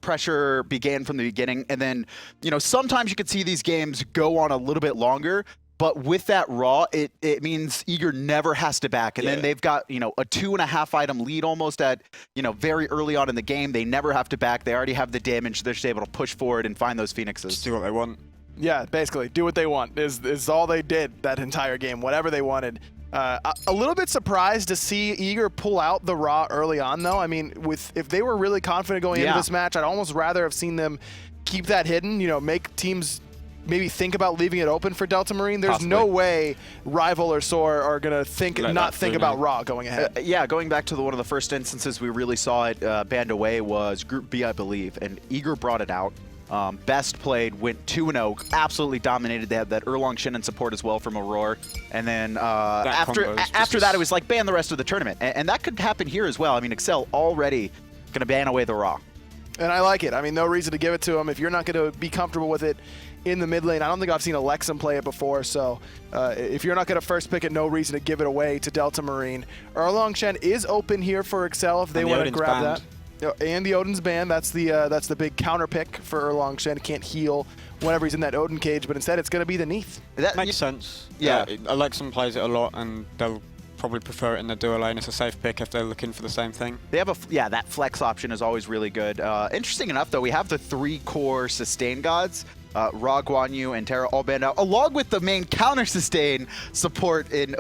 Pressure began from the beginning, and then, you know, sometimes you could see these games go on a little bit longer, but with that raw, it means Ymir never has to back. And then they've got, you know, a 2.5 item lead almost at, you know, very early on in the game. They never have to back. They already have the damage. They're just able to push forward and find those Phoenixes. Just do what they want. Yeah, basically, do what they want is all they did that entire game, whatever they wanted. A little bit surprised to see Ymir pull out the Raw early on, though. I mean, if they were really confident going into this match, I'd almost rather have seen them keep that hidden, you know, make teams maybe think about leaving it open for Delta Marine. There's no way Rival or Soar are going to not think about Raw going ahead. Yeah, going back to one of the first instances we really saw it banned away was Group B, I believe, and Ymir brought it out. Best played, went 2-0, absolutely dominated. They had that Erlong Shin and support as well from Aurora. And then after that, it was like ban the rest of the tournament. And that could happen here as well. I mean, exceL already going to ban away the Raw. And I like it. I mean, no reason to give it to him. If you're not going to be comfortable with it in the mid lane, I don't think I've seen Elexum play it before. So if you're not going to first pick it, no reason to give it away to Delta Marine. Erlong Shen is open here for exceL if they want to grab that. And the Odin's banned. That's the big counter pick for Erlong Shen. Can't heal whenever he's in that Odin cage, but instead it's going to be the Neith. That makes sense. Yeah. Elexum plays it a lot, and they'll probably prefer it in the dual lane. It's a safe pick if they're looking for the same thing. They have that flex option is always really good. Interesting enough, though, we have the 3 core sustain gods. Ra, Guan Yu, and Terra all banned out, along with the main counter-sustain support in,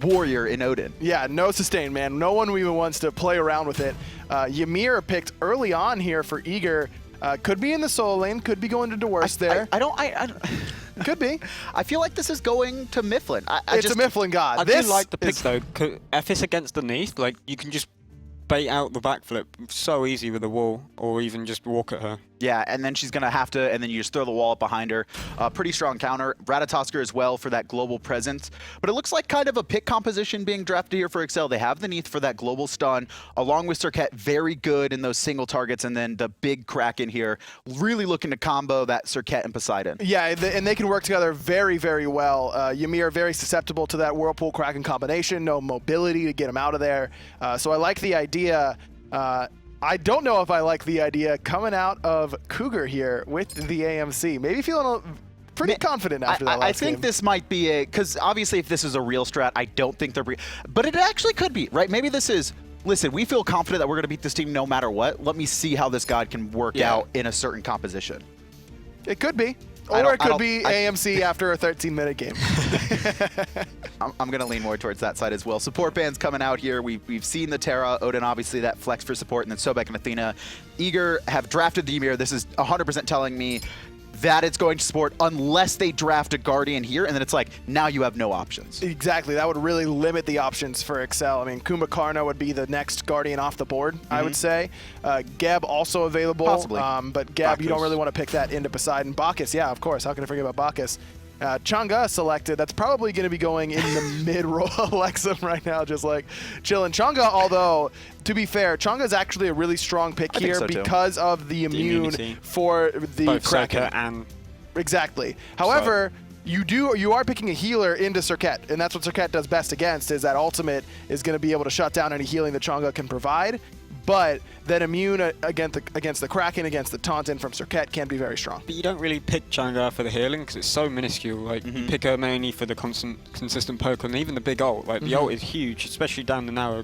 Warrior in Odin. Yeah, no sustain, man. No one even wants to play around with it. Ymir picked early on here for Ygr. Could be in the solo lane, could be going to Dwurst there. I don't. Could be. I feel like this is going to Myflin. It's a Myflin god. I do like the pick, though. If it's against the Neith, like, you can just bait out the backflip so easy with a wall, or even just walk at her. Yeah, and then she's going to have to, and then you just throw the wall up behind her. Pretty strong counter. Ratatoskr as well for that global presence. But it looks like kind of a pick composition being drafted here for exceL. They have the Neith for that global stun, along with Serqet, very good in those single targets, and then the big Kraken here, really looking to combo that Serqet and Poseidon. Yeah, and they can work together very, very well. Ymir very susceptible to that Whirlpool Kraken combination, no mobility to get him out of there. So I like the idea. I don't know if I like the idea coming out of Cougar here with the AMC. Maybe feeling pretty confident after that last I think game. this might be because obviously if this is a real strat, I don't think they're, but it actually could be, right? Maybe this is, listen, we feel confident that we're going to beat this team no matter what. Let me see how this god can work out in a certain composition. It could be. Or it could be AMC after a 13-minute game. I'm going to lean more towards that side as well. Support bands coming out here. We've seen the Terra, Odin, obviously that flex for support, and then Sobek and Athena. Ygr have drafted the Ymir. This is 100% telling me that it's going to support unless they draft a Guardian here, and then it's like, now you have no options. Exactly. That would really limit the options for exceL. I mean, Kumbhakarna would be the next Guardian off the board, I would say. Geb also available. Possibly. But Geb, you don't really want to pick that into Poseidon. Bacchus, yeah, of course. How can I forget about Bacchus? Chang'e selected. That's probably going to be going in the mid-roll Elexum right now, just like chilling. Chang'e, although, to be fair, Chang'e is actually a really strong pick here because of the immune for the both Kraken. Serqet and Exactly. However, you are picking a healer into Serqet, and that's what Serqet does best against, is that ultimate is going to be able to shut down any healing that Chang'e can provide. But that immune against the Kraken, against the Tauntaun from Serqet can be very strong. But you don't really pick Chang'e for the healing because it's so minuscule. Like you pick her mainly for the consistent poke, and even the big ult. Like the ult is huge, especially down the narrow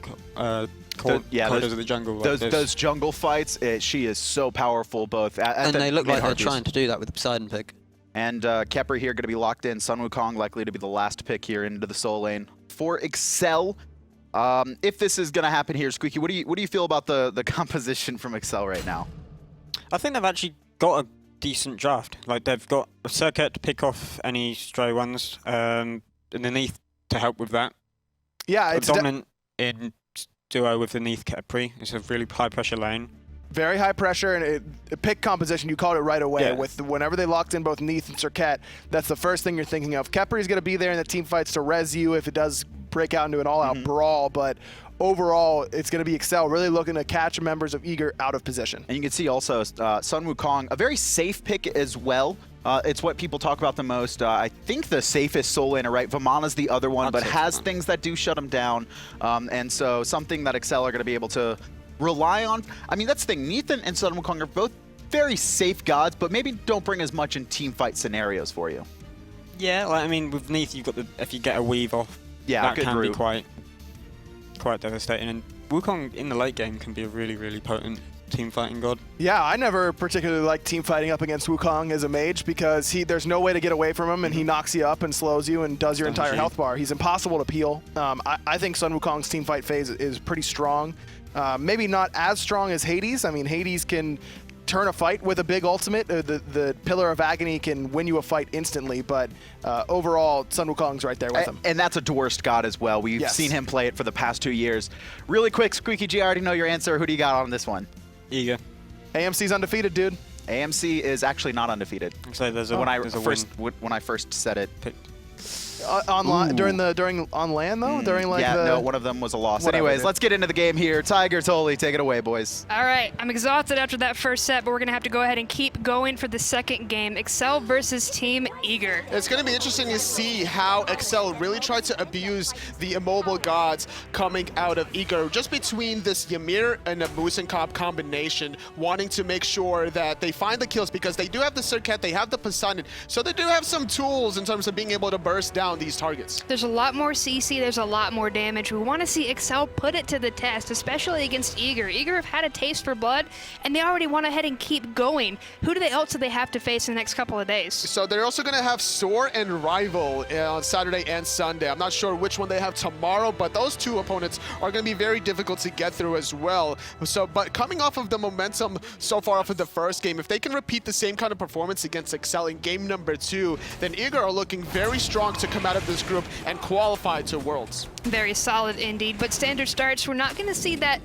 corridors of the jungle. Those jungle fights, she is so powerful. Both and they look like they're trying to do that with the Poseidon pick. And Khepri here going to be locked in. Sun Wukong likely to be the last pick here into the soul lane for exceL. If this is going to happen here, Squeaky, what do you feel about the composition from exceL right now? I think they've actually got a decent draft. Like they've got a Serqet to pick off any stray ones, and the Neith to help with that. Yeah, it's dominant in duo with the Neith Khepri. It's a really high pressure lane. Very high pressure, and pick composition, you called it right away. With whenever they locked in both Neith and Serqet, that's the first thing you're thinking of. Khepri is going to be there in the team fights to res you if it does break out into an all-out brawl, but overall, it's going to be exceL really looking to catch members of Ygr out of position. And you can see also Sun Wukong, a very safe pick as well. It's what people talk about the most. I think the safest soul laner, right? Vamana's the other one, but has things that do shut him down. And so something that exceL are going to be able to rely on. I mean, that's the thing. Neith and Sun Wukong are both very safe gods, but maybe don't bring as much in team fight scenarios for you. Yeah, like, I mean, with Neith, you've got if you get a weave off, that can be quite devastating. And Wukong in the late game can be a really, really potent team fighting god. Yeah, I never particularly like team fighting up against Wukong as a mage because there's no way to get away from him, and he knocks you up and slows you and does your entire health bar. He's impossible to peel. I think Sun Wukong's team fight phase is pretty strong. Maybe not as strong as Hades. I mean, Hades can turn a fight with a big ultimate. The Pillar of Agony can win you a fight instantly, but overall, Sun Wukong's right there with him. And that's a Dwurst god as well. We've seen him play it for the past 2 years. Really quick, Squeaky G, I already know your answer. Who do you got on this one? Eager. AMC's undefeated, dude. AMC is actually not undefeated. So there's when I first said it. Online during on land though, during like no, one of them was a loss. Anyways, let's get into the game here. Tiger, Tolly, take it away, boys. All right, I'm exhausted after that first set, but we're gonna have to go ahead and keep going for the second game. exceL versus Team Eager. It's gonna be interesting to see how exceL really tried to abuse the immobile gods coming out of Eager, just between this Ymir and a Muzen Cab combination, wanting to make sure that they find the kills because they do have the Serqet, they have the Poseidon, so they do have some tools in terms of being able to burst down these targets. There's a lot more CC, there's a lot more damage. We want to see exceL put it to the test, especially against Eager. Eager have had a taste for blood, and they already want to head and keep going. Who do they also they have to face in the next couple of days? So they're also going to have Soar and Rival on Saturday and Sunday. I'm not sure which one they have tomorrow, but those two opponents are going to be very difficult to get through as well. So, but coming off of the momentum so far off of the first game, if they can repeat the same kind of performance against exceL in game number 2, then Eager are looking very strong to come out of this group and qualify to Worlds. Very solid indeed, but standard starts, we're not going to see that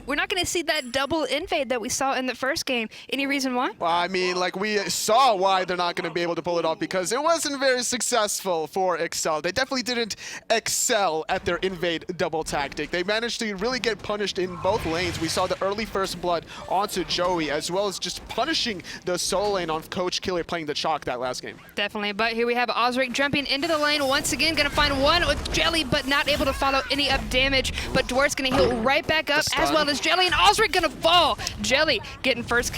double invade that we saw in the first game. Any reason why? Well, I mean, like, we saw why they're not going to be able to pull it off, because it wasn't very successful for exceL. They definitely didn't excel at their invade double tactic. They managed to really get punished in both lanes. We saw the early first blood onto Joeeey, as well as just punishing the solo lane on Coach Killy playing the chalk that last game. Definitely, but here we have Auzrik jumping into the lane once again, going to find one with Jellly, but not able to follow any up damage. But Dwurst going to heal right back up, as well as Jellly, and Auzrik going to fall. Jellly getting first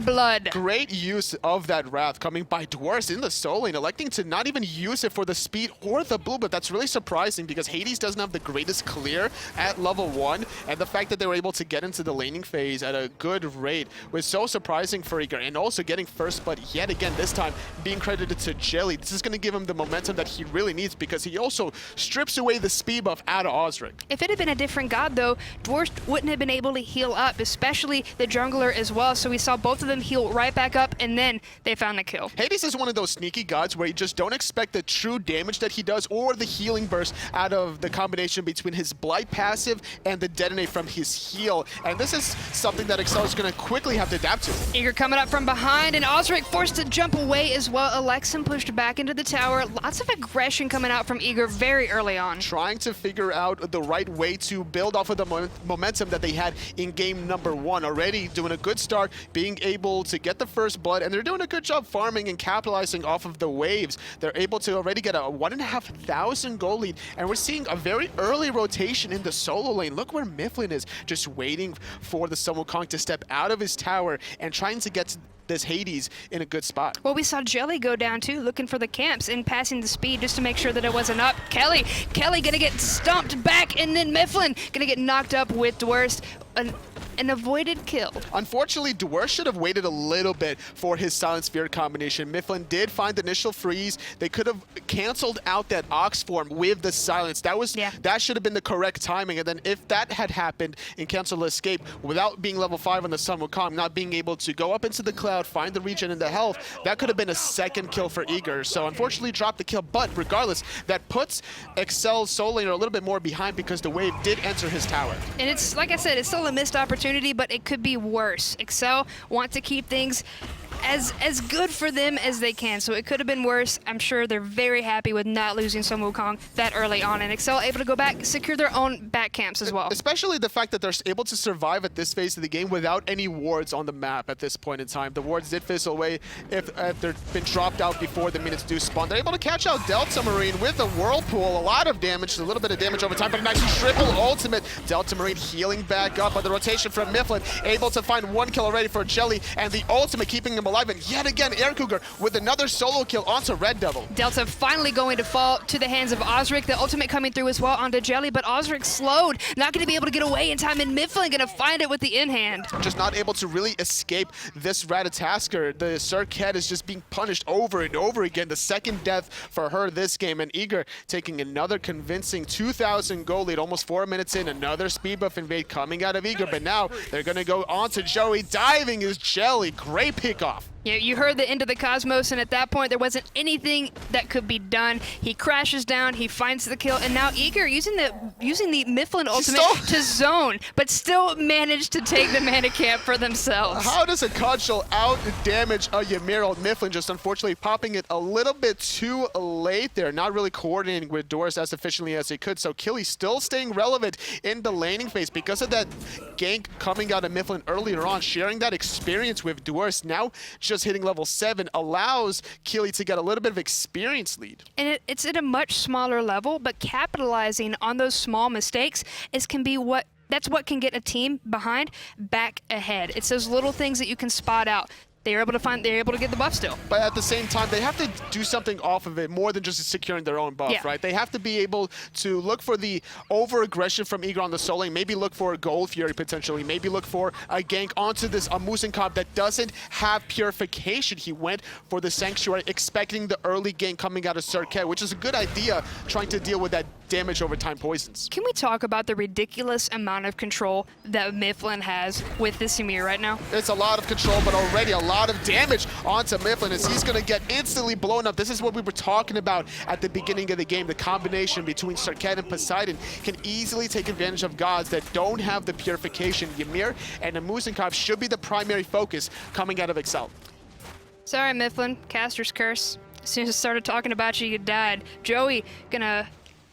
blood. Great use of that Wrath coming by Dwurst in the solo lane, electing to not even use it for the speed or the blue, but that's really surprising because Hades doesn't have the greatest clear at level 1, and the fact that they were able to get into the laning phase at a good rate was so surprising for Eager, and also getting first blood yet again, this time being credited to Jellly. This is going to give him the momentum that he really needs, because he also strips away the speed buff out of Auzrik. If it had been a different god, though, Dwurst wouldn't have been able to heal up, especially the jungler as well. So we saw both of them heal right back up, and then they found the kill. Hades is one of those sneaky gods where you just don't expect the true damage that he does or the healing burst out of the combination between his Blight passive and the detonate from his heal. And this is something that exceL is going to quickly have to adapt to. Eager coming up from behind, and Auzrik forced to jump away as well. Elexum pushed back into the tower. Lots of aggression coming out from Eager very early on. Trying to figure out the right way to build off of the momentum that they had in game number 1. Already doing a good start, being able to get the first blood, and they're doing a good job farming and capitalizing off of the waves. They're able to already get a 1,500 gold lead, and we're seeing a very early rotation in the solo lane. Look where Myflin is, just waiting for the Sun Wukong to step out of his tower and trying to get to this Hades in a good spot. Well, we saw Jellly go down too, looking for the camps and passing the speed just to make sure that it wasn't up. Kelly gonna get stumped back, and then Myflin gonna get knocked up with Dwurst. An avoided kill. Unfortunately, Dwurst should have waited a little bit for his Silent Sphere combination. Myflin did find the initial freeze. They could have canceled out that Ox form with the silence. That should have been the correct timing. And then if that had happened in Cancel Escape without being level 5 on the Sun Wukong, not being able to go up into the cloud, find the regen and the health, that could have been a second kill for Eager. So unfortunately dropped the kill, but regardless, that puts exceL's solo laner a little bit more behind because the wave did enter his tower. And it's, like I said, it's still a missed opportunity, but it could be worse. exceL want to keep things as good for them as they can. So it could have been worse. I'm sure they're very happy with not losing some wukong that early on, and exceL able to go back, secure their own back camps as well. Especially the fact that they're able to survive at this phase of the game without any wards on the map at this point in time. The wards did fizzle away if they've been dropped out before the minutes do spawn. They're able to catch out Delta Marine with a Whirlpool. A lot of damage, a little bit of damage over time, but a nice triple ultimate. Delta Marine healing back up on the rotation from Myflin, able to find 1 kill already for Jellly, and the ultimate keeping him alive. And yet again, Aircougar with another solo kill onto RedDevil. Delta finally going to fall to the hands of Auzrik. The ultimate coming through as well onto Jellly, but Auzrik slowed. Not going to be able to get away in time, and Myflin going to find it with the in-hand. Just not able to really escape this Ratatoskr. The Serqet is just being punished over and over again. The second death for her this game, and Eager taking another convincing 2,000 gold lead, almost 4 minutes in. Another speed buff invade coming out of Eager, but now they're going to go on to Joeeey. Diving is Jellly. Great pick off. Yeah, you heard the end of the cosmos, and at that point, there wasn't anything that could be done. He crashes down, he finds the kill, and now Eager using the Myflin ultimate to zone, but still managed to take the mana camp for themselves. How does a cudgel out damage a Ymir? Myflin just unfortunately popping it a little bit too late there, not really coordinating with Dwurst as efficiently as he could. So Killy still staying relevant in the laning phase because of that gank coming out of Myflin earlier on, sharing that experience with Dwurst. Now just hitting level 7 allows Killy to get a little bit of experience lead. And it's at a much smaller level, but capitalizing on those small mistakes that's what can get a team behind back ahead. It's those little things that you can spot out. They're able to get the buff still. But at the same time, they have to do something off of it more than just securing their own buff, right? They have to be able to look for the over-aggression from Eager on the solo lane, maybe look for a Gold Fury potentially, maybe look for a gank onto this Muzen Cab that doesn't have purification. He went for the Sanctuary, expecting the early gank coming out of Serqet, which is a good idea, trying to deal with that damage over time poisons. Can we talk about the ridiculous amount of control that Myflin has with this Ymir right now? It's a lot of control, but already a lot of damage onto Myflin as he's going to get instantly blown up. This is what we were talking about at the beginning of the game. The combination between Serqet and Poseidon can easily take advantage of gods that don't have the purification. Ymir and the Muzen Cab should be the primary focus coming out of exceL. Sorry, Myflin. Caster's curse. As soon as I started talking about you, you died. Joeeey gonna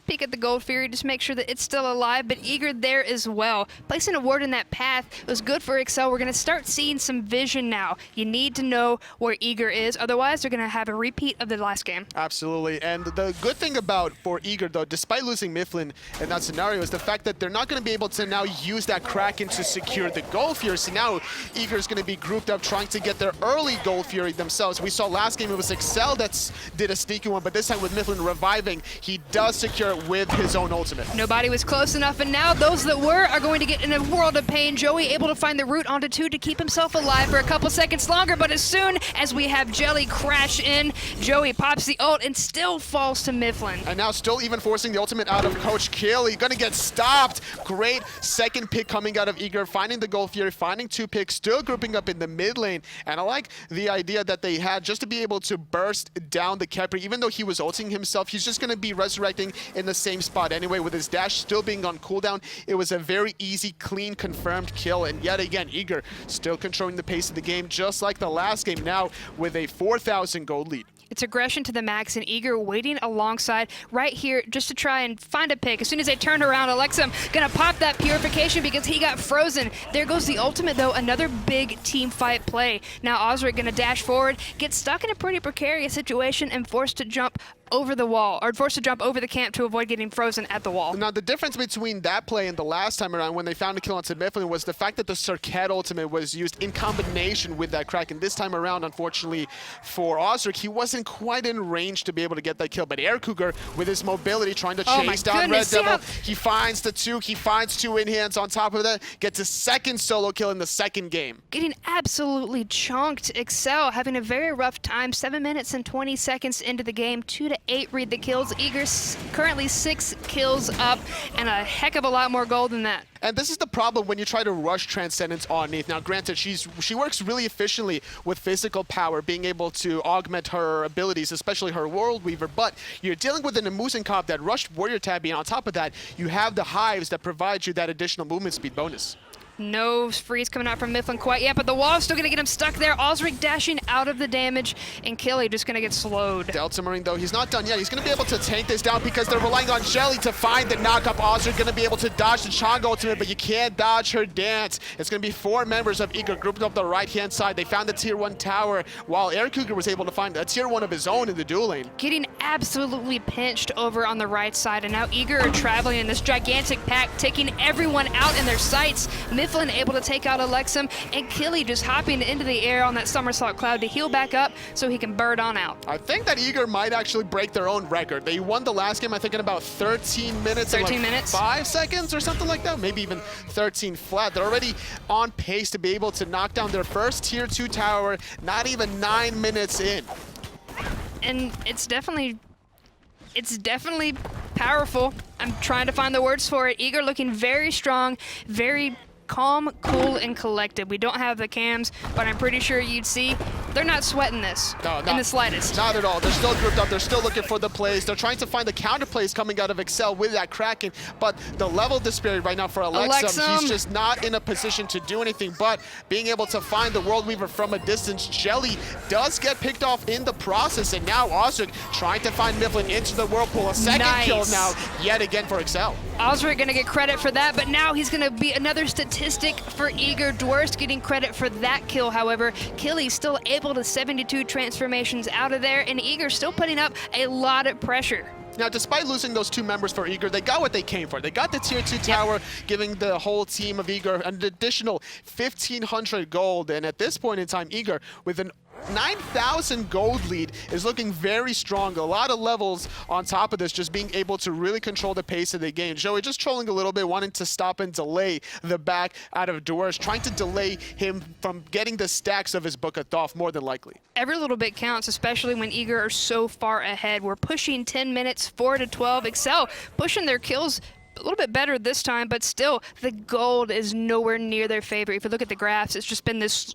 peek at the Gold Fury, just make sure that it's still alive, but Eager there as well. Placing a ward in that path was good for exceL. We're going to start seeing some vision now. You need to know where Eager is, otherwise they're going to have a repeat of the last game. Absolutely, and the good thing for Eager, though, despite losing Myflin in that scenario, is the fact that they're not going to be able to now use that Kraken to secure the Gold Fury. So now Eager is going to be grouped up trying to get their early Gold Fury themselves. We saw last game it was exceL that did a sneaky one, but this time with Myflin reviving, he does secure it with his own ultimate. Nobody was close enough, and now those that were are going to get in a world of pain. Joeeey able to find the route onto 2 to keep himself alive for a couple seconds longer, but as soon as we have Jellly crash in, Joeeey pops the ult and still falls to Myflin. And now still even forcing the ultimate out of Coach Killy. Gonna get stopped. Great second pick coming out of Eager, finding the Gold Fury, finding 2 picks, still grouping up in the mid lane. And I like the idea that they had just to be able to burst down the Khepri. Even though he was ulting himself, he's just gonna be resurrecting in the same spot anyway, with his dash still being on cooldown. It was a very easy, clean, confirmed kill, and yet again, Eager still controlling the pace of the game, just like the last game, now with a 4,000 gold lead. It's aggression to the max, and Eager waiting alongside right here just to try and find a pick. As soon as they turn around, Elexum gonna pop that purification because he got frozen. There goes the ultimate, though. Another big team fight play. Now Auzrik gonna dash forward, get stuck in a pretty precarious situation, and forced to jump over the wall, or forced to jump over the camp to avoid getting frozen at the wall. Now, the difference between that play and the last time around when they found a kill on Myflin was the fact that the Serqet ultimate was used in combination with that Kraken. This time around, unfortunately for Auzrik, he wasn't quite in range to be able to get that kill, but Aircougar, with his mobility, trying to chase down RedDevil, he finds the 2, he finds 2 in-hands on top of that, gets a second solo kill in the second game. Getting absolutely chunked. exceL having a very rough time, 7 minutes and 20 seconds into the game, 2 to 8 read the kills. Eager currently 6 kills up, and a heck of a lot more gold than that. And this is the problem when you try to rush Transcendence on Neith. Now, granted, she works really efficiently with physical power, being able to augment her abilities, especially her World Weaver, but you're dealing with an Muzen Cab that rushed Warrior Tabby, and on top of that, you have the Hives that provide you that additional movement speed bonus. No freeze coming out from Myflin quite yet, but the wall is still going to get him stuck there. Auzrik dashing out of the damage, and Killy just going to get slowed. Delta Marine, though, he's not done yet. He's going to be able to tank this down because they're relying on Jellly to find the knockup. Auzrik going to be able to dodge the Chang'e ultimate, but you can't dodge her dance. It's going to be 4 members of Eager grouped up the right-hand side. They found the tier 1 tower, while Aircougar was able to find a tier 1 of his own in the duel lane. Getting absolutely pinched over on the right side, and now Eager are traveling in this gigantic pack, taking everyone out in their sights. Myflin able to take out Elexum, and Killy just hopping into the air on that somersault cloud to heal back up so he can bird on out. I think that Eager might actually break their own record. They won the last game, I think, in about 13 minutes. 13 minutes? 5 seconds or something like that. Maybe even 13 flat. They're already on pace to be able to knock down their first tier 2 tower, not even 9 minutes in. And it's definitely powerful. I'm trying to find the words for it. Eager looking very strong, very calm, cool, and collected. We don't have the cams, but I'm pretty sure you'd see they're not sweating this in the slightest. Not at all. They're still grouped up. They're still looking for the plays. They're trying to find the counter plays coming out of exceL with that Kraken, but the level disparity right now for Elexum, he's just not in a position to do anything but being able to find the World Weaver from a distance. Jellly does get picked off in the process, and now Auzrik trying to find Myflin into the Whirlpool. A second kill now, yet again for exceL. Auzrik gonna get credit for that, but now he's gonna be another statistic for Eager. Dwurst getting credit for that kill, however. Killy's still able to 72 transformations out of there, and Eager still putting up a lot of pressure. Now, despite losing those 2 members for Eager, they got what they came for. They got the tier 2 tower, giving the whole team of Eager an additional 1,500 gold, and at this point in time, Eager, with an 9,000 gold lead, is looking very strong. A lot of levels on top of this, just being able to really control the pace of the game. Joeeey just trolling a little bit, wanting to stop and delay the back out of Dwurst, trying to delay him from getting the stacks of his Book of Thoth, more than likely. Every little bit counts, especially when Eager are so far ahead. We're pushing 10 minutes, 4 to 12. exceL pushing their kills a little bit better this time, but still, the gold is nowhere near their favor. If you look at the graphs, it's just been this...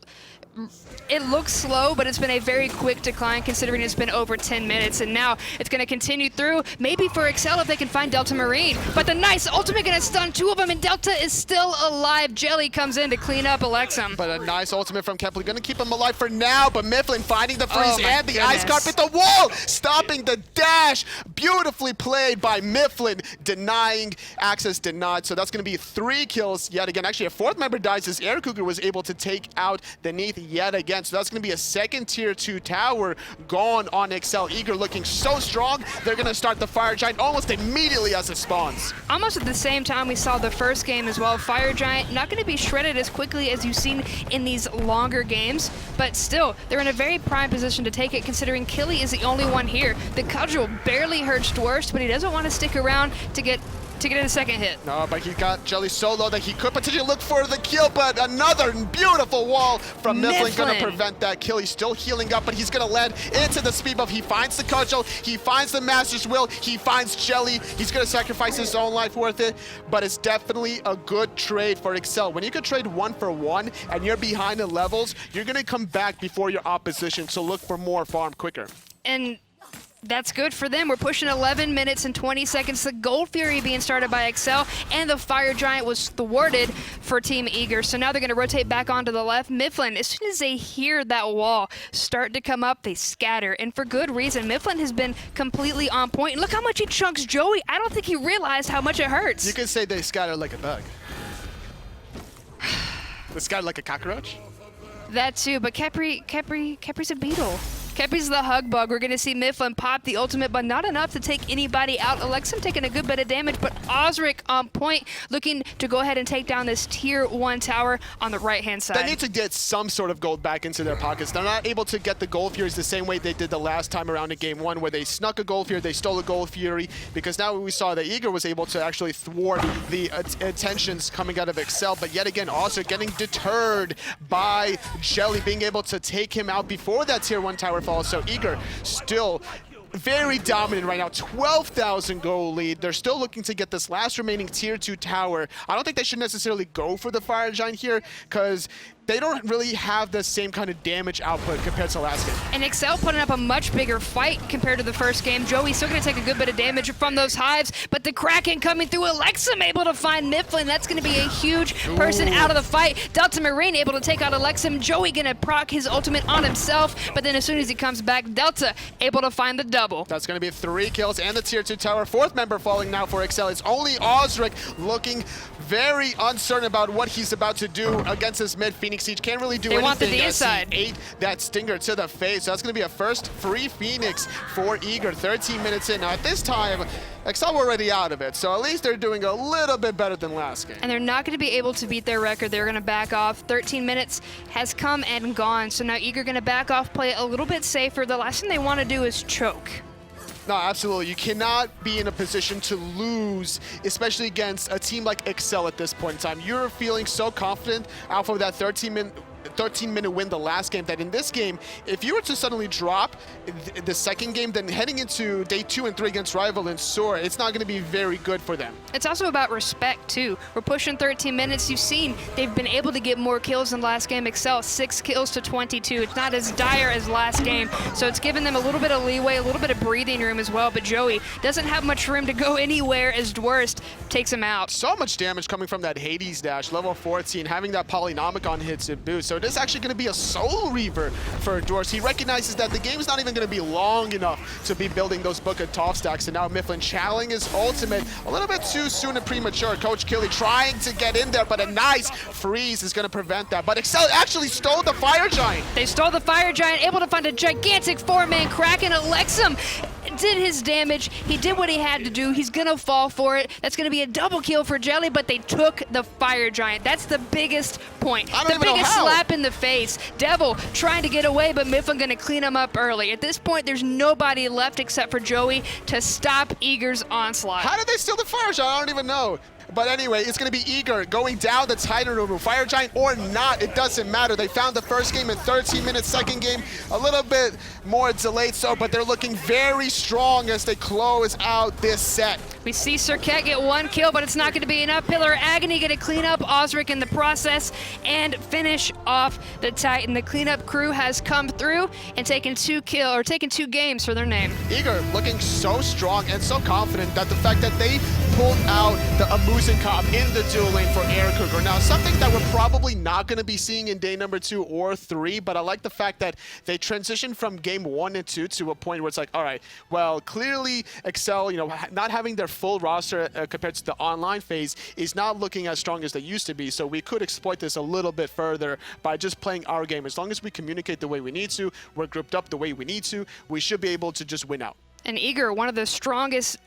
It looks slow, but it's been a very quick decline considering it's been over 10 minutes, and now it's going to continue through, maybe for exceL if they can find Delta Marine. But the nice ultimate going to stun 2 of them, and Delta is still alive. Jellly comes in to clean up Elexum. But a nice ultimate from Khepri, going to keep him alive for now, but Myflin finding the freeze and the ice carpet, the wall, stopping the dash. Beautifully played by Myflin, denying access denied. So that's going to be 3 kills yet again. Actually, a 4th member dies as Aircougar was able to take out the Neith yet again. So that's going to be a second tier 2 tower gone on exceL. Eager looking so strong, they're going to start the Fire Giant almost immediately as it spawns. Almost at the same time we saw the first game as well. Fire Giant not going to be shredded as quickly as you've seen in these longer games, but still, they're in a very prime position to take it considering Killy is the only one here. The cudgel barely hurts Dwurst, but he doesn't want to stick around to get in a second hit. No, but he got Jellly so low that he could potentially look for the kill, but another beautiful wall from Myflin going to prevent that kill. He's still healing up, but he's going to land into the speed buff. He finds the cudgel, he finds the Master's Will, he finds Jellly. He's going to sacrifice his own life worth it, but it's definitely a good trade for exceL. When you can trade 1 for 1 and you're behind in levels, you're going to come back before your opposition, so look for more farm quicker. And that's good for them. We're pushing 11 minutes and 20 seconds. The Gold Fury being started by exceL, and the Fire Giant was thwarted for Team Eager. So now they're going to rotate back onto the left. Myflin, as soon as they hear that wall start to come up, they scatter. And for good reason. Myflin has been completely on point. And look how much he chunks Joeeey. I don't think he realized how much it hurts. You could say they scatter like a bug. They scatter like a cockroach? That too, but Khepri's a beetle. Khepri's the hug bug. We're going to see Myflin pop the ultimate, but not enough to take anybody out. Elexum taking a good bit of damage, but Auzrik on point, looking to go ahead and take down this tier 1 tower on the right-hand side. They need to get some sort of gold back into their pockets. They're not able to get the Gold Furies the same way they did the last time around in Game 1, where they snuck a Gold Fury, they stole a Gold Fury, because now we saw that Eager was able to actually thwart the attentions coming out of exceL, but yet again, also getting deterred by Jellly being able to take him out before that tier 1 tower falls. So Eager still very dominant right now, 12,000 gold lead. They're still looking to get this last remaining tier 2 tower. I don't think they should necessarily go for the Fire Giant here, because they don't really have the same kind of damage output compared to last game. And exceL putting up a much bigger fight compared to the first game. Joeeey's still going to take a good bit of damage from those hives, but the Kraken coming through. Elexum able to find Myflin. That's going to be a huge person out of the fight. Delta Marine able to take out Elexum. Joeeey going to proc his ultimate on himself, but then as soon as he comes back, Delta able to find the double. That's going to be 3 kills and the tier 2 tower. 4th member falling now for exceL. It's only Auzrik looking very uncertain about what he's about to do against this mid Phoenix Siege. Can't really do anything. Want the D side. He ate that stinger to the face. So that's going to be a first free Phoenix for Eager. 13 minutes in. Now at this time, exceL were already out of it. So at least they're doing a little bit better than last game. And they're not going to be able to beat their record. They're going to back off. 13 minutes has come and gone. So now Eager going to back off, play it a little bit safer. The last thing they want to do is choke. No, absolutely. You cannot be in a position to lose, especially against a team like exceL at this point in time. You're feeling so confident off of that 13-minute win the last game, that in this game, if you were to suddenly drop the second game, then heading into day 2 and 3 against Rival and Soar, it's not going to be very good for them. It's also about respect, too. We're pushing 13 minutes. You've seen they've been able to get more kills than last game. exceL, 6 kills to 22. It's not as dire as last game, so it's given them a little bit of leeway, a little bit of breathing room as well, but Joeeey doesn't have much room to go anywhere as Dwurst takes him out. So much damage coming from that Hades dash, level 14, having that Polynomicon hits it boost. So it is actually going to be a Soul Reaver for Dwurst. He recognizes that the game is not even going to be long enough to be building those Book of top stacks, and now Myflin channeling his ultimate a little bit too soon and premature. Coach Killy trying to get in there, but a nice freeze is going to prevent that. But exceL actually stole the Fire Giant. They stole the Fire Giant, able to find a gigantic 4-man Kraken. Elexum did his damage. He did what he had to do. He's going to fall for it. That's going to be a double kill for Jellly, but they took the Fire Giant. That's the biggest point. The biggest slap in the face. Devil trying to get away, but Myflin going to clean him up early. At this point, there's nobody left except for Joeeey to stop Eager's onslaught. How did they steal the Fire Giant? I don't even know. But anyway, it's going to be Eager going down the Titan room. Fire Giant or not, it doesn't matter. They found the first game in 13 minutes, second game a little bit more delayed, so, but they're looking very strong as they close out this set. We see Serqet get 1 kill, but it's not going to be enough. Pillar of Agony going to clean up Auzrik in the process and finish off the Titan. The cleanup crew has come through and taken 2 games for their name. Eager looking so strong and so confident that the fact that they pulled out the Muzen Cab in the dual lane for Aircougar. Now, something that we're probably not going to be seeing in day number 2 or 3, but I like the fact that they transitioned from game 1 and 2 to a point where it's like, all right, well, clearly exceL, you know, not having their full roster compared to the online phase is not looking as strong as they used to be, so we could exploit this a little bit further by just playing our game. As long as we communicate the way we need to, we're grouped up the way we need to, we should be able to just win out. And Eager, one of the strongest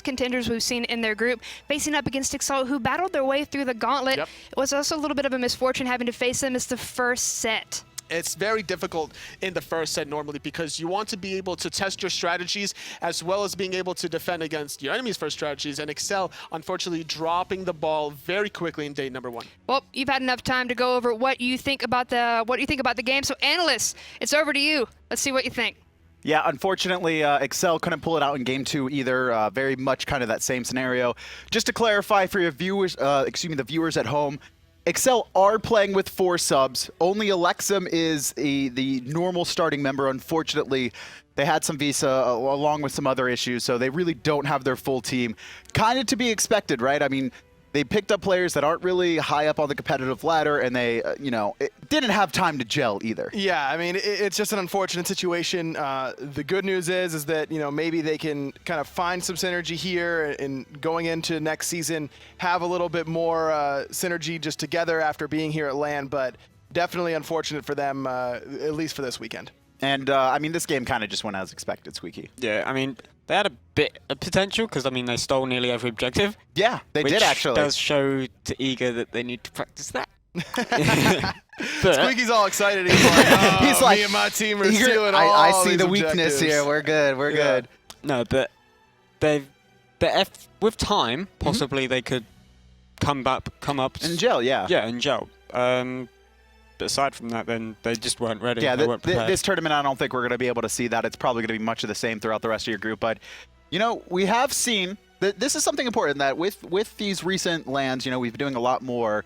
contenders we've seen in their group, facing up against exceL, who battled their way through the gauntlet. Yep. It was also a little bit of a misfortune having to face them as the first set. It's very difficult in the first set normally because you want to be able to test your strategies as well as being able to defend against your enemy's first strategies, and exceL unfortunately dropping the ball very quickly in day number 1. Well, you've had enough time to go over what you think about the game. So analysts, it's over to you. Let's see what you think. Yeah, unfortunately, exceL couldn't pull it out in game 2 either. Very much kind of that same scenario. Just to clarify for your viewers, the viewers at home, exceL are playing with 4 subs. Only Elexum is the normal starting member. Unfortunately, they had some visa along with some other issues, so they really don't have their full team. Kind of to be expected, right? I mean, they picked up players that aren't really high up on the competitive ladder, and they, didn't have time to gel either. Yeah, I mean, it's just an unfortunate situation. The good news is that, maybe they can kind of find some synergy here and going into next season, have a little bit more synergy just together after being here at LAN, but definitely unfortunate for them, at least for this weekend. And, this game kind of just went as expected, Squeaky. Yeah, I mean, they had a bit of potential because, they stole nearly every objective. Yeah, they did actually. Which does show to Eager that they need to practice that. Squeaky's all excited. He's like, he's like, me and my team are Eager, stealing all I see these the objectives. weakness here. We're good. We're good. No, but with time, possibly they could come up and gel. Yeah. Yeah, and gel. But aside from that, then they just weren't ready. Yeah, they weren't prepared. This tournament, I don't think we're going to be able to see that. It's probably going to be much of the same throughout the rest of your group. But, we have seen that this is something important that with these recent lands, we've been doing a lot more.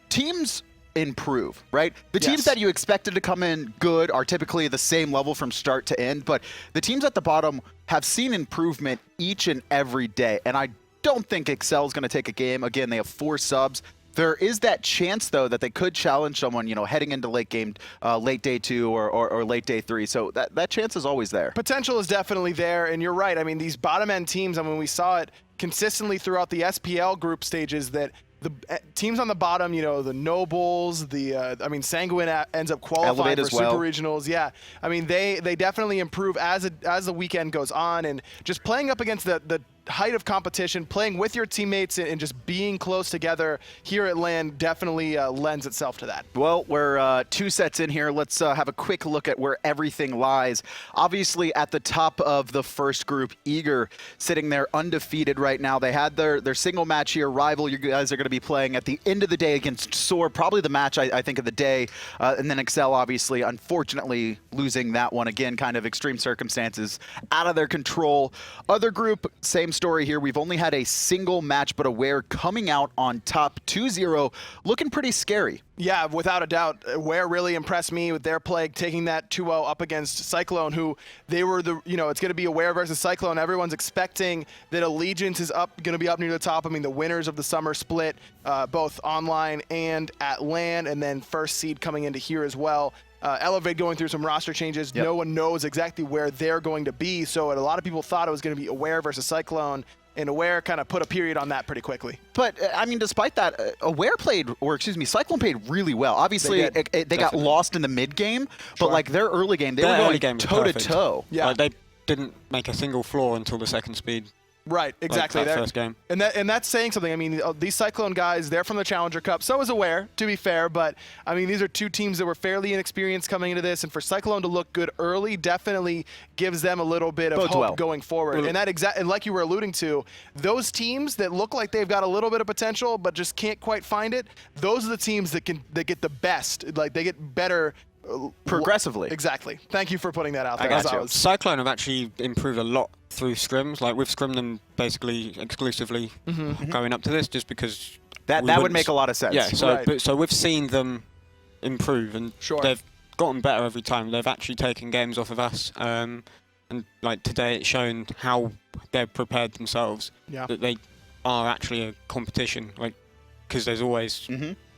Teams, improve, right? The teams that you expected to come in good are typically the same level from start to end, but the teams at the bottom have seen improvement each and every day, and I don't think exceL is going to take a game. Again, they have 4 subs. There is that chance, though, that they could challenge someone, you know, heading into late game, late day 2 or late day 3. So that chance is always there. Potential is definitely there, and you're right. I mean, these bottom end teams, I mean, we saw it consistently throughout the SPL group stages that the teams on the bottom, you know, the Nobles, I mean, Sanguine ends up qualifying for Super Regionals. Yeah, I mean, they definitely improve as the weekend goes on, and just playing up against the height of competition, playing with your teammates and just being close together here at LAN definitely lends itself to that. Well, we're 2 sets in here. Let's have a quick look at where everything lies. Obviously, at the top of the first group, Eager sitting there undefeated right now. They had their single match here. Rival, you guys are going to be playing at the end of the day against Soar, probably the match, I think, of the day. And then exceL, obviously, unfortunately, losing that one. Again, kind of extreme circumstances, out of their control. Other group, same story here. We've only had a single match, but Aware coming out on top 2-0, looking pretty scary. Yeah, without a doubt. Aware really impressed me with their play, taking that 2-0 up against Cyclone, who they were it's going to be Aware versus Cyclone. Everyone's expecting that Allegiance is going to be up near the top. I mean, the winners of the summer split, both online and at LAN, and then first seed coming into here as well. Elevate going through some roster changes. No one knows exactly where they're going to be, so a lot of people thought it was going to be Aware versus Cyclone, and Aware kind of put a period on that pretty quickly. But, I mean, despite that, Cyclone played really well. Obviously, they got lost in the mid game, but like their early game, they were going toe-to-toe. Yeah. Like, they didn't make a single flaw until the second speed. Right, exactly. Like that first game. And that's saying something. I mean, these Cyclone guys, they're from the Challenger Cup. So is Aware, to be fair. But, I mean, these are 2 teams that were fairly inexperienced coming into this. And for Cyclone to look good early definitely gives them a little bit of hope going forward. And and like you were alluding to, those teams that look like they've got a little bit of potential but just can't quite find it, those are the teams that get the best. Like, they get better progressively. Exactly. Thank you for putting that out there. I got you. Cyclone have actually improved a lot through scrims. Like, we've scrimmed them basically exclusively going up to this, just because that would make a lot of sense. Yeah. So so we've seen them improve, and they've gotten better every time. They've actually taken games off of us, and like today, it's shown how they've prepared themselves. Yeah. That they are actually a competition. Like, because there's always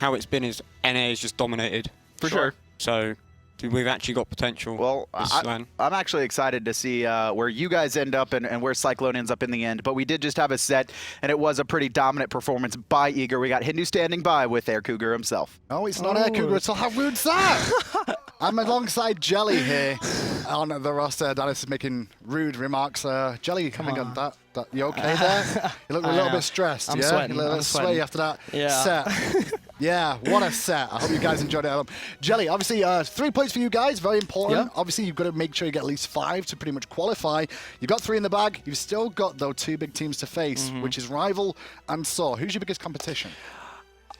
how it's been is NA is just dominated. For sure. So we've actually got potential. Well, I'm actually excited to see where you guys end up and where Cyclone ends up in the end. But we did just have a set, and it was a pretty dominant performance by Eager. We got Hindu standing by with Aircougar himself. Oh, it's not Aircougar. It's how rude's that? I'm alongside Jellly here on the roster. Dennis is making rude remarks. Jellly, hang on, that you okay there? You look a little bit stressed. I'm sweating. You look a little sweaty after that set. Yeah, what a set. I hope you guys enjoyed it. Jellly, obviously 3 points for you guys, very important. Yeah. Obviously, you've got to make sure you get at least 5 to pretty much qualify. You've got 3 in the bag. You've still got, though, 2 big teams to face, which is Rival and Soar. Who's your biggest competition?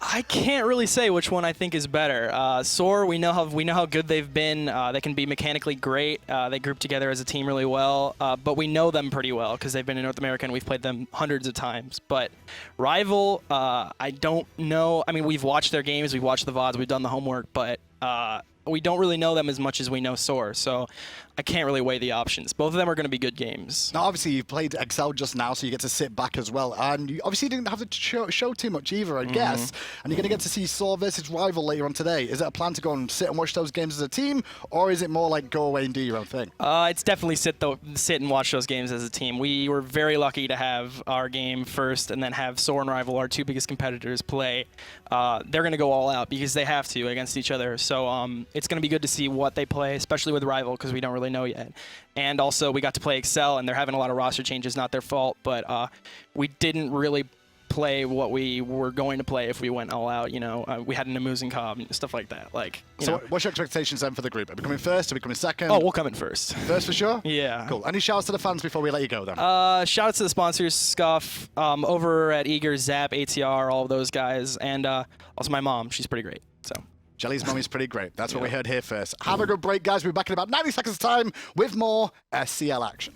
I can't really say which one I think is better. Soar, we know how good they've been. They can be mechanically great. They group together as a team really well. But we know them pretty well because they've been in North America and we've played them hundreds of times. But Rival, I don't know. I mean, we've watched their games, we've watched the VODs, we've done the homework, but we don't really know them as much as we know Soar. So I can't really weigh the options. Both of them are going to be good games. Now, obviously, you played exceL just now, so you get to sit back as well. And you obviously didn't have to show too much either, I guess. And you're going to get to see Soar versus Rival later on today. Is it a plan to go and sit and watch those games as a team, or is it more like go away and do your own thing? It's definitely sit and watch those games as a team. We were very lucky to have our game first and then have Soar and Rival, our 2 biggest competitors, play. They're going to go all out because they have to against each other. So it's going to be good to see what they play, especially with Rival, because we don't really know yet. And also, we got to play exceL, and they're having a lot of roster changes, not their fault, but we didn't really play what we were going to play if we went all out. You know, we had an Muzen Cab and stuff like that. Like, so what's your expectations then for the group? Are we coming first? Are we coming second? Oh, we'll come in first. First for sure? Yeah. Cool. Any shouts to the fans before we let you go then? Shout out to the sponsors, Scuff, over at Eager, Zap, ATR, all of those guys, and also my mom. She's pretty great. So. Jellly's mum is pretty great. That's what we heard here first. Have a good break, guys. We'll be back in about 90 seconds time with more exceL action.